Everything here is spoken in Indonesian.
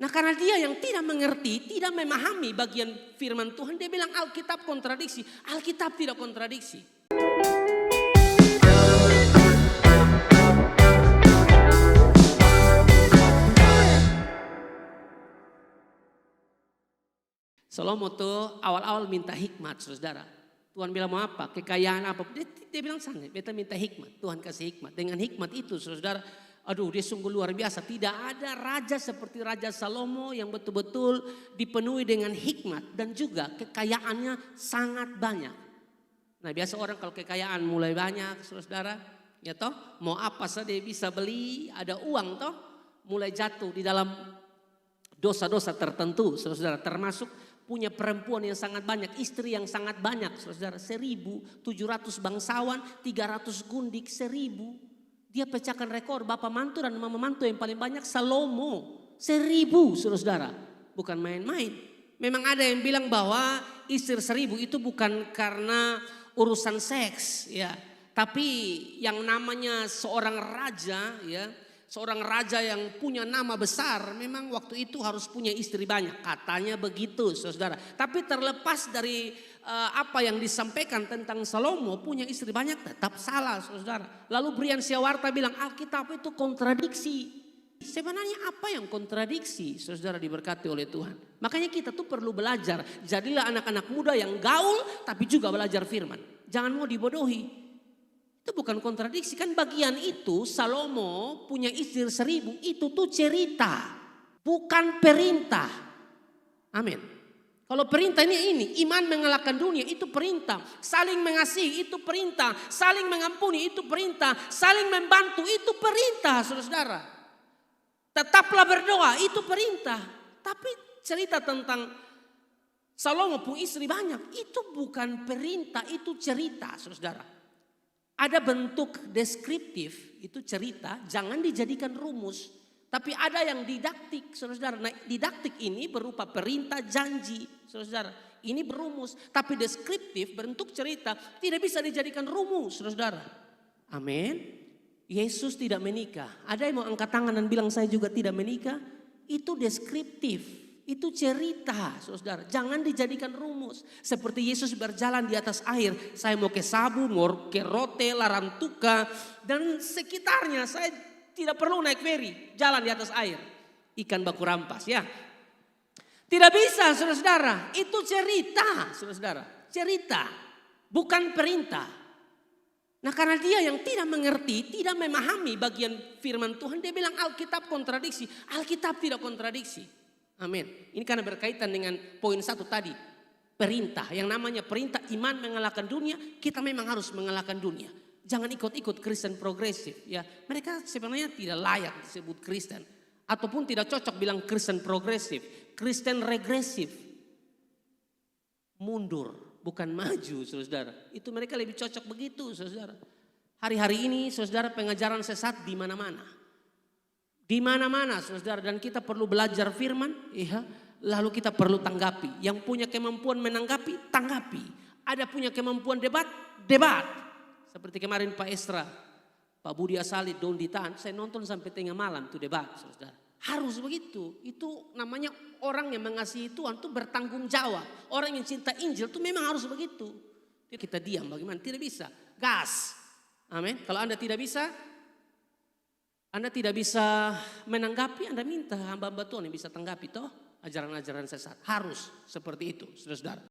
Nah karena dia yang tidak mengerti, tidak memahami bagian firman Tuhan, dia bilang Alkitab kontradiksi. Alkitab tidak kontradiksi. Salomo tuh awal-awal minta hikmat, saudara. Tuhan bilang mau apa? Kekayaan apa? Dia bilang sangat, beta minta hikmat. Tuhan kasih hikmat. Dengan hikmat itu, saudara, aduh dia sungguh luar biasa. Tidak ada raja seperti Raja Salomo yang betul-betul dipenuhi dengan hikmat. Dan juga kekayaannya sangat banyak. Nah biasa orang kalau kekayaan mulai banyak, saudara, ya toh, mau apa saja bisa beli, ada uang toh, mulai jatuh di dalam dosa-dosa tertentu, saudara, termasuk punya perempuan yang sangat banyak, istri yang sangat banyak, saudara, 1.700 bangsawan, 300 gundik, 1.000. Dia pecahkan rekor bapak mantu dan mama mantu yang paling banyak Salomo, 1.000, saudara, bukan main-main. Memang ada yang bilang bahwa istri 1.000 itu bukan karena urusan seks, ya, tapi yang namanya seorang raja, ya. Seorang raja yang punya nama besar memang waktu itu harus punya istri banyak. Katanya begitu, saudara. Tapi terlepas dari apa yang disampaikan tentang Salomo punya istri banyak tetap salah, saudara. Lalu Brian Siawarta bilang Alkitab itu kontradiksi. Sebenarnya apa yang kontradiksi, saudara, diberkati oleh Tuhan. Makanya kita tuh perlu belajar. Jadilah anak-anak muda yang gaul tapi juga belajar firman. Jangan mau dibodohi. Itu bukan kontradiksi, kan bagian itu Salomo punya istri 1.000 itu tuh cerita, bukan perintah. Amin. Kalau perintah ini iman mengalahkan dunia itu perintah, saling mengasihi itu perintah, saling mengampuni itu perintah, saling membantu itu perintah, saudara. Tetaplah berdoa itu perintah. Tapi cerita tentang Salomo punya istri banyak itu bukan perintah, itu cerita, saudara. Ada bentuk deskriptif, itu cerita, jangan dijadikan rumus. Tapi ada yang didaktik, saudara. Nah, didaktik ini berupa perintah, janji, saudara. Ini berumus, tapi deskriptif, bentuk cerita, tidak bisa dijadikan rumus, saudara. Amin. Yesus tidak menikah. Ada yang mau angkat tangan dan bilang saya juga tidak menikah? Itu deskriptif. Itu cerita, saudara. Jangan dijadikan rumus. Seperti Yesus berjalan di atas air. Saya mau ke Sabu, mau ke Rote, Larantuka, dan sekitarnya. Saya tidak perlu naik feri, jalan di atas air. Ikan baku rampas, ya. Tidak bisa, saudara. Itu cerita, saudara. Cerita, bukan perintah. Nah karena dia yang tidak mengerti, tidak memahami bagian firman Tuhan. Dia bilang Alkitab kontradiksi. Alkitab tidak kontradiksi. Amin. Ini karena berkaitan dengan poin 1 tadi. Perintah. Yang namanya perintah iman mengalahkan dunia. Kita memang harus mengalahkan dunia. Jangan ikut-ikut Kristen progresif. Ya, mereka sebenarnya tidak layak disebut Kristen. Ataupun tidak cocok bilang Kristen progresif. Kristen regresif. Mundur. Bukan maju, saudara. Itu mereka lebih cocok begitu, saudara. Hari-hari ini, saudara, pengajaran sesat di mana-mana. Di mana-mana, saudara, dan kita perlu belajar firman, ya. Lalu kita perlu tanggapi. Yang punya kemampuan menanggapi, tanggapi. Ada punya kemampuan debat, debat. Seperti kemarin Pak Esra, Pak Budi Asali, Don ditahan. Saya nonton sampai tengah malam tuh debat, saudara. Harus begitu. Itu namanya orang yang mengasihi Tuhan tuh bertanggung jawab. Orang yang cinta Injil tuh memang harus begitu. Kita diam bagaimana? Tidak bisa. Gas. Amin. Kalau Anda tidak bisa, Anda tidak bisa menanggapi, Anda minta hamba-hamba Tuhan yang bisa tanggapi toh ajaran-ajaran sesat. Harus seperti itu, saudara.